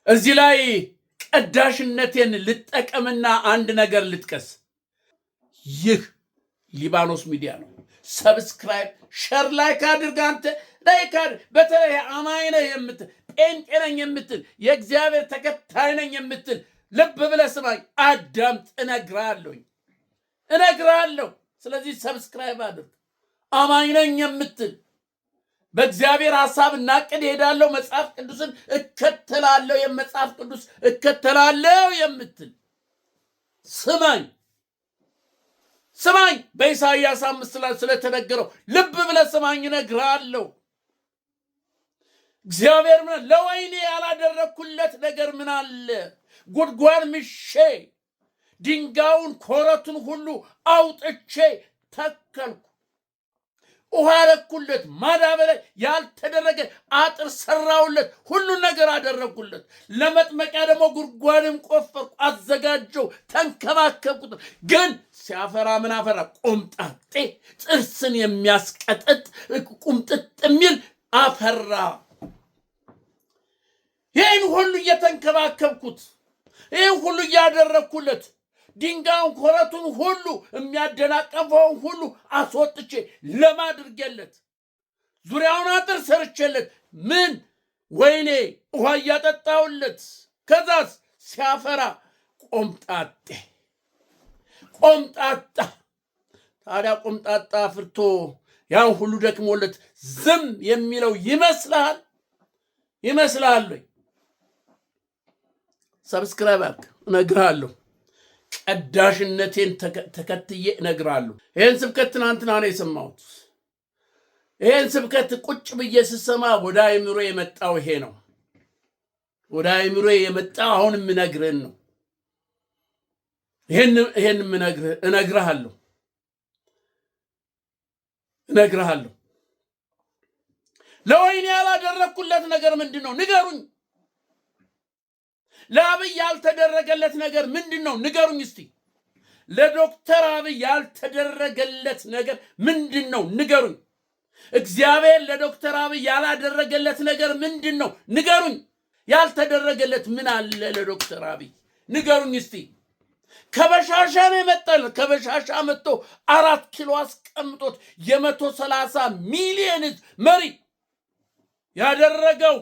እዚህ ላይ ቀዳሽነቴን ልጠቀምና አንድ ነገር ልጥቀስ። ይህ ሊባኖስ ሚዲያ ነው። ሰብስክራይብ፣ ሸር፣ ላይክ አድርግ። አንተ ላይክ አድርግ። በተለይ አማኝ ነህ የምትል ጴንጤ ነኝ የምትል የእግዚአብሔር ተከታይ ነኝ የምትል ልብ ብለህ ስማኝ፣ አዳምጥ። እነግርሃለሁ። ስለዚህ ሰብስክራይብ አድርግ። አማኝ ነኝ የምትል በእግዚአብሔር ሐሳብ እና ዕቅድ ሄዳለሁ፣ መጽሐፍ ቅዱስን እከተላለሁ፣ የመጽሐፍ ቅዱስ እከተላለሁ የምትል ስማኝ። በኢሳይያስ 5 ላይ ስለተነገረው ልብ ብለህ ስማኝ፣ እነግርሃለሁ። እግዚአብሔር ለወይኔ ያላደረግኩለት ነገር ምን አለ? ጉድጓድ ምሼ ድንጋዩን ኮረቱን ሁሉ አውጥቼ ተከልኩ፣ ውሃ ረኩለት፣ ማዳበሪያ ያልተደረገ አጥር ሰራውለት፣ ሁሉን ነገር አደረግኩለት። ለመጥመቂያ ደግሞ ጉድጓድም ቆፈርኩ፣ አዘጋጀው፣ ተንከባከብኩት። ግን ሲያፈራ ምን አፈራ? ቆምጣጤ፣ ጥርስን የሚያስቀጥጥ ቁምጥጥ የሚል አፈራ። ይህን ሁሉ እየተንከባከብኩት፣ ይህን ሁሉ እያደረግኩለት፣ ድንጋዩን ኮረቱን ሁሉ የሚያደናቀፈውን ሁሉ አስወጥቼ ለማድርጌለት ዙሪያውን አጥር ሰርቼለት ምን ወይኔ ውሃ እያጠጣውለት፣ ከዛስ ሲያፈራ ቆምጣጣ። ታዲያ ቆምጣጣ አፍርቶ ያን ሁሉ ደክሞለት ዝም የሚለው ይመስልሃል? ወይ? ሰብስክራይብ አድርግ፣ እነግርሃለሁ። ቀዳሽነቴን ተከትዬ እነግርሃለሁ። ይህን ስብከት ትናንትና ነው የሰማሁት። ይህን ስብከት ቁጭ ብዬ ስሰማ ወደ አእምሮ የመጣው ይሄ ነው። ወደ አእምሮ የመጣው አሁን የምነግርህን ነው። ይህን እነግርሃለሁ። ለወይኔ ያላደረግኩለት ነገር ምንድን ነው? ንገሩኝ። ለአብይ ያልተደረገለት ነገር ምንድን ነው? ንገሩኝ እስቲ። ለዶክተር አብይ ያልተደረገለት ነገር ምንድን ነው? ንገሩኝ። እግዚአብሔር ለዶክተር አብይ ያላደረገለት ነገር ምንድን ነው? ንገሩኝ። ያልተደረገለት ምን አለ ለዶክተር አብይ? ንገሩኝ እስቲ። ከበሻሻ ነው የመጣል። ከበሻሻ መጥቶ 4 ኪሎ አስቀምጦት 130 ሚሊዮን ሕዝብ መሪ ያደረገው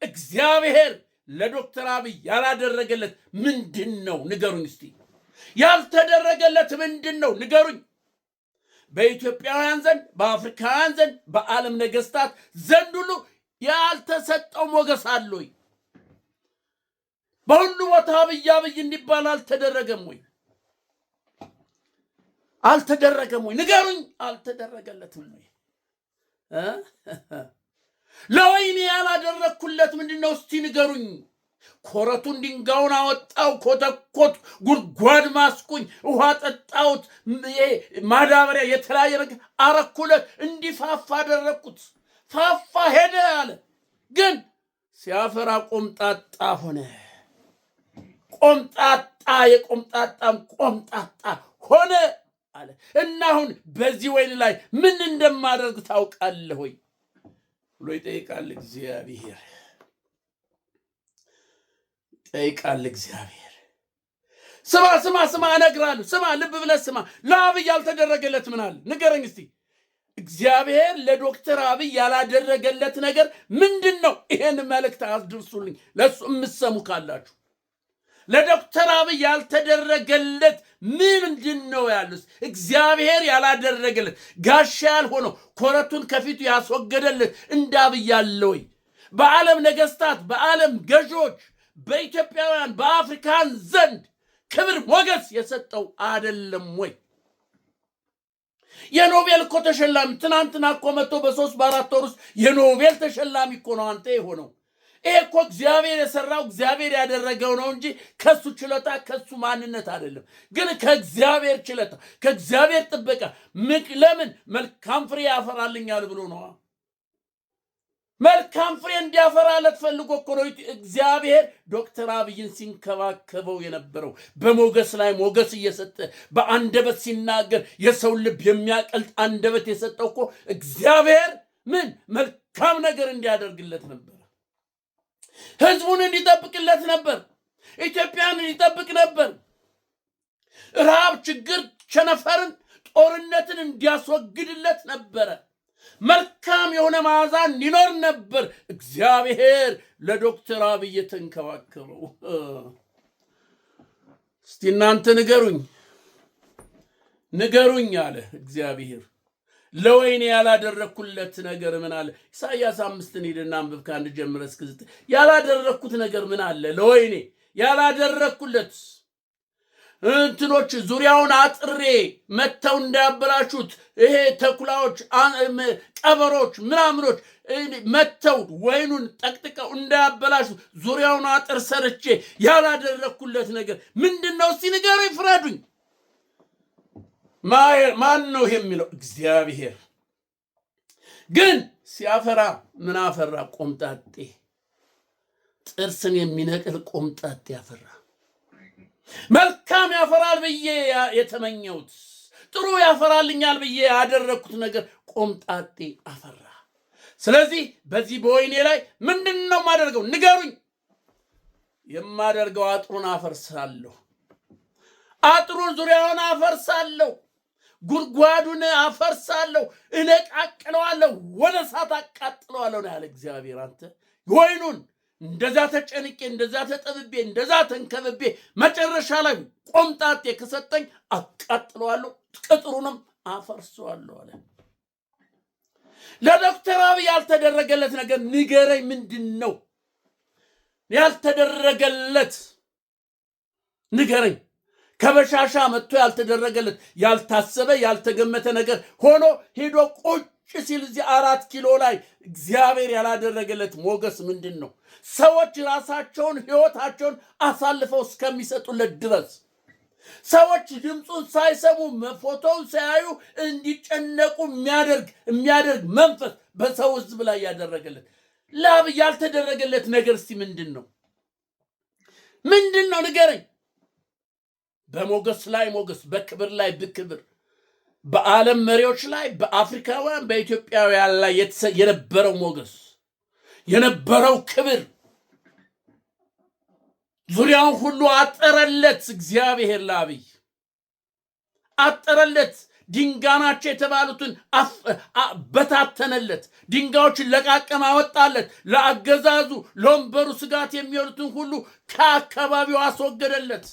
እግዚአብሔር ለዶክተር አብይ ያላደረገለት ምንድን ነው? ንገሩኝ እስቲ። ያልተደረገለት ምንድን ነው? ንገሩኝ። በኢትዮጵያውያን ዘንድ፣ በአፍሪካውያን ዘንድ፣ በዓለም ነገስታት ዘንድ ሁሉ ያልተሰጠው ሞገስ አለ ወይ? በሁሉ ቦታ አብይ እንዲባል አልተደረገም ወይ? ንገሩኝ። አልተደረገለትም ወይ? ለወይኔ ያላደረግኩለት ምንድን ነው? እስቲ ንገሩኝ። ኮረቱን ድንጋዩን አወጣው፣ ኮተኮት፣ ጉድጓድ ማስኩኝ፣ ውሃ ጠጣሁት፣ ማዳበሪያ የተለያየ ነገር አረኩለት፣ እንዲፋፋ አደረግኩት። ፋፋ ሄደ አለ። ግን ሲያፈራ ቆምጣጣ ሆነ። የቆምጣጣም ቆምጣጣ ሆነ አለ። እና አሁን በዚህ ወይን ላይ ምን እንደማደርግ ታውቃለህ ወይ ብሎ ይጠይቃል እግዚአብሔር። ስማ እነግርሃለሁ። ስማ፣ ልብ ብለህ ስማ። ለአብይ ያልተደረገለት ምን አለ? ንገረኝ እስቲ። እግዚአብሔር ለዶክተር አብይ ያላደረገለት ነገር ምንድን ነው? ይሄን መልእክት አድርሱልኝ፣ ለሱ የምትሰሙ ካላችሁ። ለዶክተር አብይ ያልተደረገለት ምንድን ነው ያሉት? እግዚአብሔር ያላደረገለት ጋሻ ያልሆነው ኮረቱን ከፊቱ ያስወገደለት እንደ አብይ ያለ ወይ? በዓለም ነገስታት፣ በዓለም ገዢዎች፣ በኢትዮጵያውያን፣ በአፍሪካን ዘንድ ክብር ሞገስ የሰጠው አይደለም ወይ? የኖቤል እኮ ተሸላሚ ትናንትና እኮ መጥቶ በ3 በ4 ወር ውስጥ የኖቤል ተሸላሚ እኮ ነው አንተ የሆነው። ይሄ እኮ እግዚአብሔር የሰራው እግዚአብሔር ያደረገው ነው እንጂ ከሱ ችሎታ ከሱ ማንነት አይደለም። ግን ከእግዚአብሔር ችሎታ ከእግዚአብሔር ጥበቃ ለምን መልካም ፍሬ ያፈራልኛል ብሎ ነው። መልካም ፍሬ እንዲያፈራለት ፈልጎ እኮ ነው እግዚአብሔር ዶክተር አብይን ሲንከባከበው የነበረው። በሞገስ ላይ ሞገስ እየሰጠ በአንደበት ሲናገር የሰው ልብ የሚያቀልጥ አንደበት የሰጠው እኮ እግዚአብሔር መልካም ነገር እንዲያደርግለት ነበር። ህዝቡን እንዲጠብቅለት ነበር። ኢትዮጵያን እንዲጠብቅ ነበር። ረሃብ፣ ችግር፣ ቸነፈርን፣ ጦርነትን እንዲያስወግድለት ነበረ። መልካም የሆነ መዓዛ እንዲኖር ነበር እግዚአብሔር ለዶክተር አብይ የተንከባከበው። እስቲ እናንተ ንገሩኝ አለ እግዚአብሔር። ለወይኔ ያላደረኩለት ነገር ምን አለ? ኢሳይያስ 5 ሄድና አንብብ ከ1 ጀምረ እስከ 9። ያላደረኩት ነገር ምን አለ? ለወይኔ ያላደረኩለት እንትኖች ዙሪያውን አጥሬ መተው እንዳያበላሹት፣ ይሄ ተኩላዎች፣ ቀበሮች፣ ምናምኖች መተው ወይኑን ጠቅጥቀው እንዳያበላሹት ዙሪያውን አጥር ሰርቼ ያላደረኩለት ነገር ምንድነው? እስቲ ንገሩኝ፣ ፍረዱኝ። ማን ነው የሚለው? እግዚአብሔር። ግን ሲያፈራ ምን አፈራ? ቆምጣጤ፣ ጥርስን የሚነቅል ቆምጣጤ ያፈራ። መልካም ያፈራል ብዬ የተመኘሁት፣ ጥሩ ያፈራልኛል ብዬ ያደረኩት ነገር ቆምጣጤ አፈራ። ስለዚህ በዚህ በወይኔ ላይ ምንድነው የማደርገው? ንገሩኝ። የማደርገው አጥሩን አፈርሳለሁ፣ አጥሩን ዙሪያውን አፈርሳለሁ፣ ጉድጓዱን አፈርሳለሁ፣ እነቃቅለዋለሁ፣ ወደ እሳት አቃጥለዋለሁ ነው ያለ እግዚአብሔር። አንተ ወይኑን እንደዛ ተጨንቄ፣ እንደዛ ተጠብቤ፣ እንደዛ ተንከብቤ መጨረሻ ላይ ቆምጣጤ ከሰጠኝ አቃጥለዋለሁ፣ ቅጥሩንም አፈርሰዋለሁ አለ። ለዶክተር አብይ ያልተደረገለት ነገር ንገረኝ። ምንድን ነው ያልተደረገለት? ንገረኝ። ከበሻሻ መጥቶ ያልተደረገለት ያልታሰበ ያልተገመተ ነገር ሆኖ ሄዶ ቁጭ ሲል እዚህ 4 ኪሎ ላይ እግዚአብሔር ያላደረገለት ሞገስ ምንድን ነው? ሰዎች ራሳቸውን ሕይወታቸውን አሳልፈው እስከሚሰጡለት ድረስ ሰዎች ድምፁን ሳይሰሙ ፎቶውን ሳያዩ እንዲጨነቁ የሚያደርግ መንፈስ በሰው ሕዝብ ላይ ያደረገለት ለአብይ ያልተደረገለት ነገር እስቲ ምንድን ነው? ንገረኝ። በሞገስ ላይ ሞገስ፣ በክብር ላይ በክብር፣ በዓለም መሪዎች ላይ፣ በአፍሪካውያን በኢትዮጵያውያን ላይ የነበረው ሞገስ የነበረው ክብር ዙሪያውን ሁሉ አጠረለት እግዚአብሔር። ለአብይ አጠረለት። ድንጋናቸው የተባሉትን በታተነለት። ድንጋዮችን ለቃቀም አወጣለት። ለአገዛዙ ለወንበሩ ስጋት የሚሆኑትን ሁሉ ከአካባቢው አስወገደለት።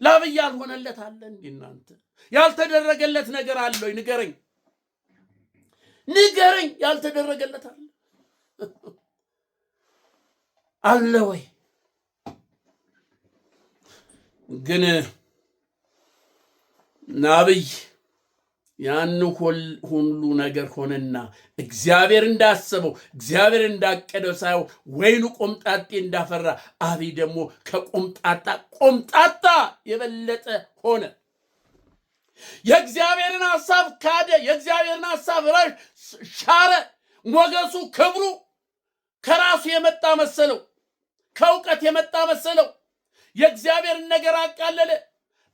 ለአብይ ያልሆነለት አለ እንዴ? እናንተ ያልተደረገለት ነገር አለ ወይ? ንገረኝ። ያልተደረገለት አለ ወይ? ግን አብይ ያን ሁሉ ነገር ሆነና እግዚአብሔር እንዳሰበው እግዚአብሔር እንዳቀደው ሳይሆን ወይኑ ቆምጣጤ እንዳፈራ አብይ ደግሞ ከቆምጣጣ የበለጠ ሆነ። የእግዚአብሔርን ሐሳብ ካደ። የእግዚአብሔርን ሐሳብ ሻረ። ሞገሱ ክብሩ ከራሱ የመጣ መሰለው፣ ከእውቀት የመጣ መሰለው። የእግዚአብሔርን ነገር አቃለለ።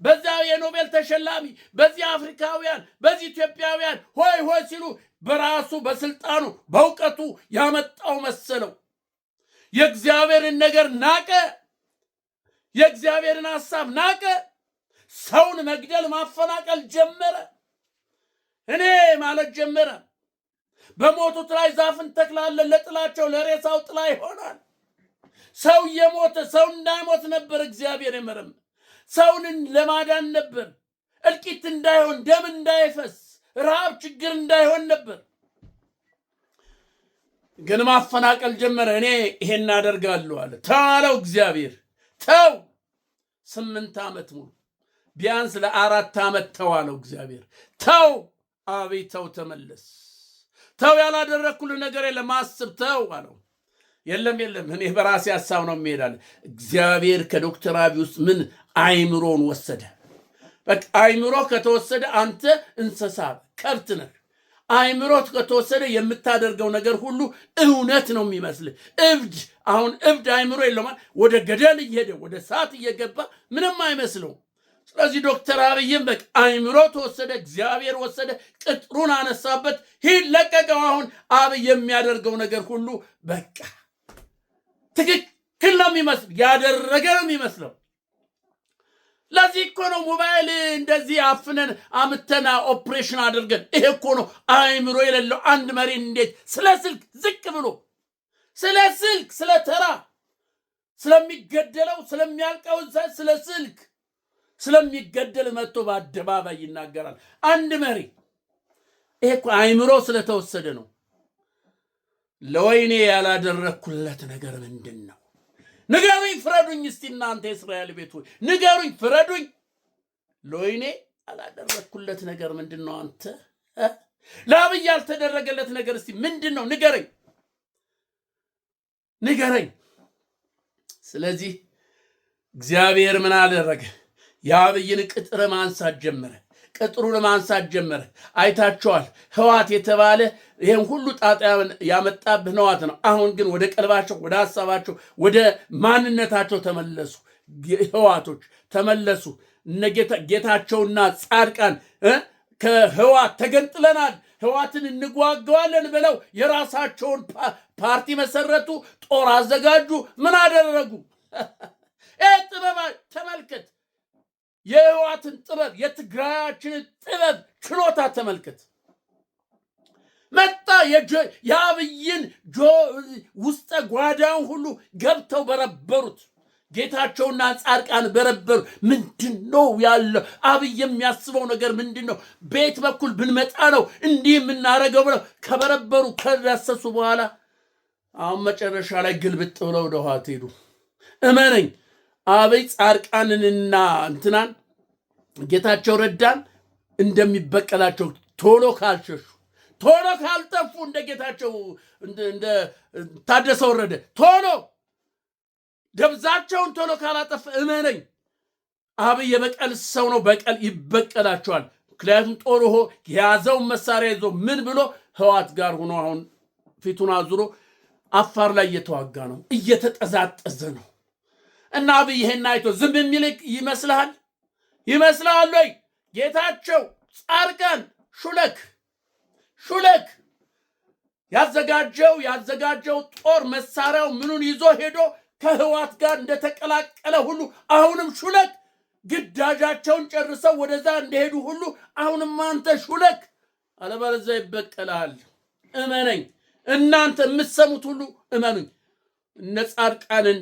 በዚያ የኖቤል ተሸላሚ፣ በዚህ አፍሪካውያን፣ በዚህ ኢትዮጵያውያን ሆይ ሆይ ሲሉ በራሱ በስልጣኑ በእውቀቱ ያመጣው መሰለው። የእግዚአብሔርን ነገር ናቀ። የእግዚአብሔርን ሐሳብ ናቀ። ሰውን መግደል ማፈናቀል ጀመረ። እኔ ማለት ጀመረ። በሞቱት ላይ ዛፍን ተክላለን፣ ለጥላቸው ለሬሳው ጥላ ይሆናል። ሰው የሞተ ሰው እንዳይሞት ነበር እግዚአብሔር የመረመ። ሰውን ለማዳን ነበር። እልቂት እንዳይሆን፣ ደም እንዳይፈስ፣ ረሃብ ችግር እንዳይሆን ነበር። ግን ማፈናቀል ጀመረ። እኔ ይሄን አደርጋለሁ አለ። ተዋለው እግዚአብሔር። ተው 8 ዓመት ሙሉ ቢያንስ ለ4 ዓመት ተዋለው እግዚአብሔር። ተው አብይ ተው፣ ተመለስ። ተው ያላደረኩልህ ነገር የለም፣ አስብ፣ ተው አለው። የለም እኔ በራሴ ሐሳብ ነው የሚሄዳለ። እግዚአብሔር ከዶክተር አብይ ውስጥ ምን አይምሮን ወሰደ። በቃ አይምሮ ከተወሰደ አንተ እንስሳ ከብት ነህ። አይምሮ ከተወሰደ የምታደርገው ነገር ሁሉ እውነት ነው የሚመስልህ። እብድ አሁን እብድ አይምሮ የለውም። ወደ ገደል እየሄደ ወደ እሳት እየገባ ምንም አይመስለው። ስለዚህ ዶክተር አብይም በቃ አይምሮ ተወሰደ፣ እግዚአብሔር ወሰደ፣ ቅጥሩን አነሳበት፣ ሂድ ለቀቀው። አሁን አብይ የሚያደርገው ነገር ሁሉ በቃ ትክክል ነው የሚመስል ያደረገ ነው የሚመስለው። ለዚህ እኮ ነው ሞባይል እንደዚህ አፍነን አምተና ኦፕሬሽን አድርገን። ይሄ እኮ ነው አእምሮ የሌለው አንድ መሪ እንዴት ስለ ስልክ ዝቅ ብሎ ስለ ስልክ ስለ ተራ ስለሚገደለው ስለሚያልቀው ስለ ስልክ ስለሚገደል መጥቶ በአደባባይ ይናገራል አንድ መሪ። ይሄ እኮ አእምሮ ስለተወሰደ ነው። ለወይኔ ያላደረኩለት ነገር ምንድን ነው? ንገሩኝ፣ ፍረዱኝ። እስቲ እናንተ የእስራኤል ቤት ሆይ ንገሩኝ፣ ፍረዱኝ። ለወይኔ ያላደረኩለት ነገር ምንድን ነው? አንተ ለአብይ ያልተደረገለት ነገር እስቲ ምንድን ነው? ንገረኝ፣ ንገረኝ። ስለዚህ እግዚአብሔር ምን አደረገ? የአብይን ቅጥር ማንሳት ጀመረ። ቅጥሩን ማንሳት ጀመረ። አይታቸዋል። ህዋት የተባለ ይሄን ሁሉ ጣጣ ያመጣብህ ህዋት ነው። አሁን ግን ወደ ቀልባቸው፣ ወደ ሐሳባቸው፣ ወደ ማንነታቸው ተመለሱ። ህዋቶች ተመለሱ። እነ ጌታቸውና ጻድቃን ከህዋት ተገንጥለናል፣ ህዋትን እንጓገዋለን ብለው የራሳቸውን ፓርቲ መሰረቱ፣ ጦር አዘጋጁ። ምን አደረጉ? ጥበብ ተመልከት። የህዋትን ጥበብ፣ የትግራያችንን ጥበብ ችሎታ ተመልከት። መጣ የአብይን ውስጠ ጓዳውን ሁሉ ገብተው በረበሩት። ጌታቸውና ጻድቃን በረበሩ። ምንድን ነው ያለው? አብይ የሚያስበው ነገር ምንድን ነው? ቤት በኩል ብንመጣ ነው እንዲህ የምናደርገው ብለው ከበረበሩ ከዳሰሱ በኋላ አሁን መጨረሻ ላይ ግልብጥ ብለው ወደ ህዋት ሄዱ። እመነኝ፣ አብይ ጻድቃንንና እንትናን ጌታቸው ረዳን እንደሚበቀላቸው ቶሎ ካልሸሹ፣ ቶሎ ካልጠፉ፣ እንደ ጌታቸው እንደ ታደሰ ወረደ ቶሎ ደብዛቸውን ቶሎ ካላጠፍ፣ እመነኝ አብይ የበቀል ሰው ነው። በቀል ይበቀላቸዋል። ምክንያቱም ጦር የያዘውን መሳሪያ ይዞ ምን ብሎ ህዋት ጋር ሆኖ አሁን ፊቱን አዙሮ አፋር ላይ እየተዋጋ ነው፣ እየተጠዛጠዘ ነው። እና አብይ ይሄን አይቶ ዝም የሚል ይመስልሃል? ይመስልሃል ወይ? ጌታቸው ጻድቃን ሹለክ ያዘጋጀው ጦር መሳሪያው ምኑን ይዞ ሄዶ ከህዋት ጋር እንደተቀላቀለ ሁሉ አሁንም ሹለክ ግዳጃቸውን ጨርሰው ወደዛ እንደሄዱ ሁሉ አሁንም አንተ ሹለክ፣ አለበለዚያ ይበቀላል። እመነኝ፣ እናንተ የምትሰሙት ሁሉ እመኑኝ። እነ ጻድቃንን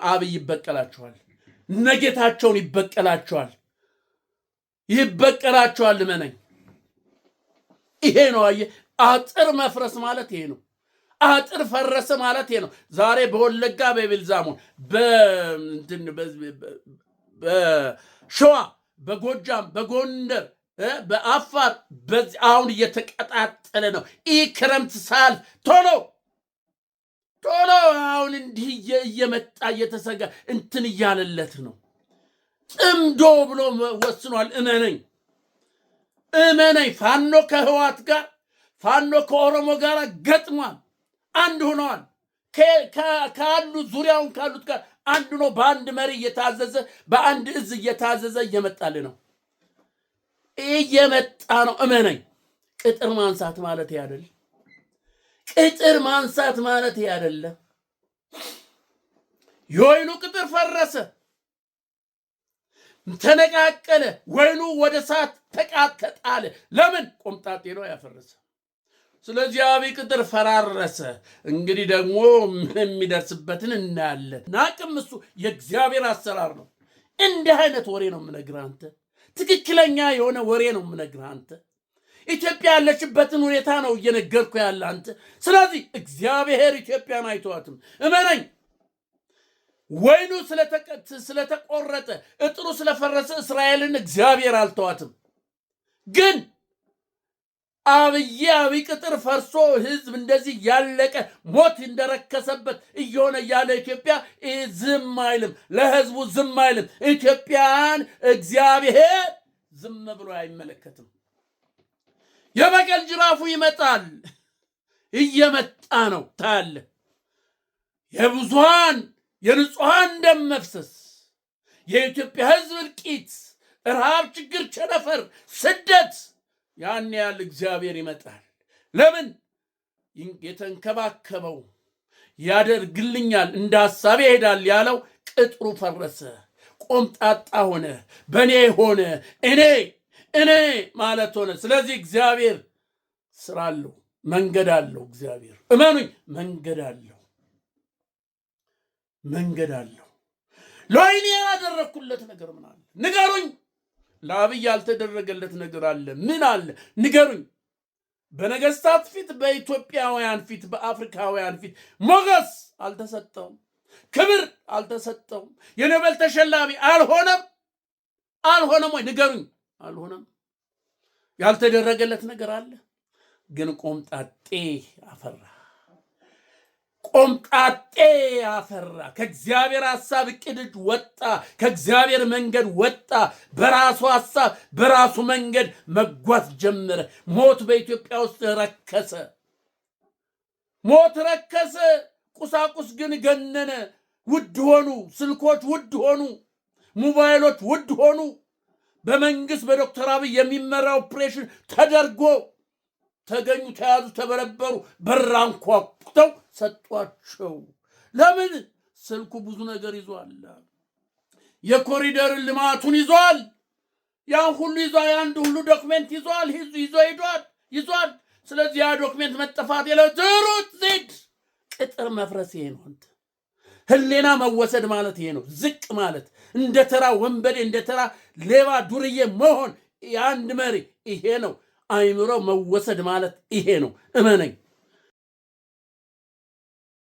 አብይ ይበቀላቸዋል። እነ ጌታቸውን ይበቀላቸዋል። እመነኝ። ይሄ ነው። አየህ፣ አጥር መፍረስ ማለት ይሄ ነው። አጥር ፈረሰ ማለት ይሄ ነው። ዛሬ በወለጋ በቤልዛሞን በሸዋ በጎጃም በጎንደር በአፋር አሁን እየተቀጣጠለ ነው። ይህ ክረምት ሳል ቶሎ አሁን እንዲህ እየመጣ እየተሰጋ እንትን እያለለት ነው። ጥምዶ ብሎ ወስኗል። እመነኝ። ፋኖ ከህዋት ጋር ፋኖ ከኦሮሞ ጋር ገጥሟል። አንድ ሆነዋል። ካሉ ዙሪያውን ካሉት ጋር አንድ ነው። በአንድ መሪ እየታዘዘ በአንድ እዝ እየታዘዘ እየመጣል ነው። እየመጣ ነው። እመነኝ። ቅጥር ማንሳት ማለት ያደል። ቅጥር ማንሳት ማለት አይደለም። የወይኑ ቅጥር ፈረሰ፣ ተነቃቀለ። ወይኑ ወደ እሳት ተቃጠለ። ለምን? ቆምጣጤ ነው ያፈረሰ። ስለዚህ አብይ ቅጥር ፈራረሰ። እንግዲህ ደግሞ የሚደርስበትን እናያለን። ናቅም እሱ የእግዚአብሔር አሰራር ነው። እንዲህ አይነት ወሬ ነው የምነግርህ አንተ። ትክክለኛ የሆነ ወሬ ነው የምነግርህ አንተ። ኢትዮጵያ ያለችበትን ሁኔታ ነው እየነገርኩ ያለ አንተ። ስለዚህ እግዚአብሔር ኢትዮጵያን አይተዋትም። እመነኝ። ወይኑ ስለተቆረጠ እጥሩ ስለፈረሰ እስራኤልን እግዚአብሔር አልተዋትም። ግን አብይ ቅጥር ፈርሶ ህዝብ እንደዚህ ያለቀ ሞት እንደረከሰበት እየሆነ ያለ ኢትዮጵያ ዝም አይልም። ለህዝቡ ዝም አይልም። ኢትዮጵያን እግዚአብሔር ዝም ብሎ አይመለከትም። የበቀል ጅራፉ ይመጣል። እየመጣ ነው። ታለ የብዙሃን የንጹሃን ደም መፍሰስ፣ የኢትዮጵያ ህዝብ እልቂት፣ ረሃብ፣ ችግር፣ ቸነፈር፣ ስደት፣ ያን ያህል እግዚአብሔር ይመጣል። ለምን? የተንከባከበው ያደርግልኛል፣ እንደ ሐሳቤ ይሄዳል ያለው ቅጥሩ ፈረሰ፣ ቆምጣጣ ሆነ፣ በእኔ ሆነ፣ እኔ ማለት ሆነ። ስለዚህ እግዚአብሔር ስራ አለው፣ መንገድ አለው። እግዚአብሔር እመኑኝ መንገድ አለው። ለወይኔ ያደረግኩለት ነገር ምን አለ ንገሩኝ። ለአብይ ያልተደረገለት ነገር አለ ምን አለ ንገሩኝ። በነገስታት ፊት፣ በኢትዮጵያውያን ፊት፣ በአፍሪካውያን ፊት ሞገስ አልተሰጠውም፣ ክብር አልተሰጠውም፣ የኖቤል ተሸላሚ አልሆነም ወይ ንገሩኝ። አልሆነም። ያልተደረገለት ነገር አለ ግን ቆምጣጤ አፈራ። ከእግዚአብሔር ሐሳብ እቅድ ወጣ፣ ከእግዚአብሔር መንገድ ወጣ። በራሱ ሐሳብ በራሱ መንገድ መጓዝ ጀመረ። ሞት በኢትዮጵያ ውስጥ ረከሰ። ቁሳቁስ ግን ገነነ። ውድ ሆኑ፣ ስልኮች ውድ ሆኑ፣ ሞባይሎች ውድ ሆኑ። በመንግስት በዶክተር አብይ የሚመራ ኦፕሬሽን ተደርጎ ተገኙ፣ ተያዙ፣ ተበረበሩ። በራንኳኩተው ሰጧቸው። ለምን? ስልኩ ብዙ ነገር ይዟል። የኮሪደር ልማቱን ይዟል። ያን ሁሉ ይዟል። ያን ሁሉ ዶክመንት ይዟል። ይዟል። ስለዚህ ያ ዶክመንት መጠፋት የለው። ዝሩት ዚድ ቅጥር መፍረስ ይሄ ነው። ህሌና መወሰድ ማለት ይሄ ነው። ዝቅ ማለት፣ እንደ ተራ ወንበዴ፣ እንደ ተራ ሌባ ዱርዬ መሆን የአንድ መሪ ይሄ ነው። አይምሮ መወሰድ ማለት ይሄ ነው። እመነኝ።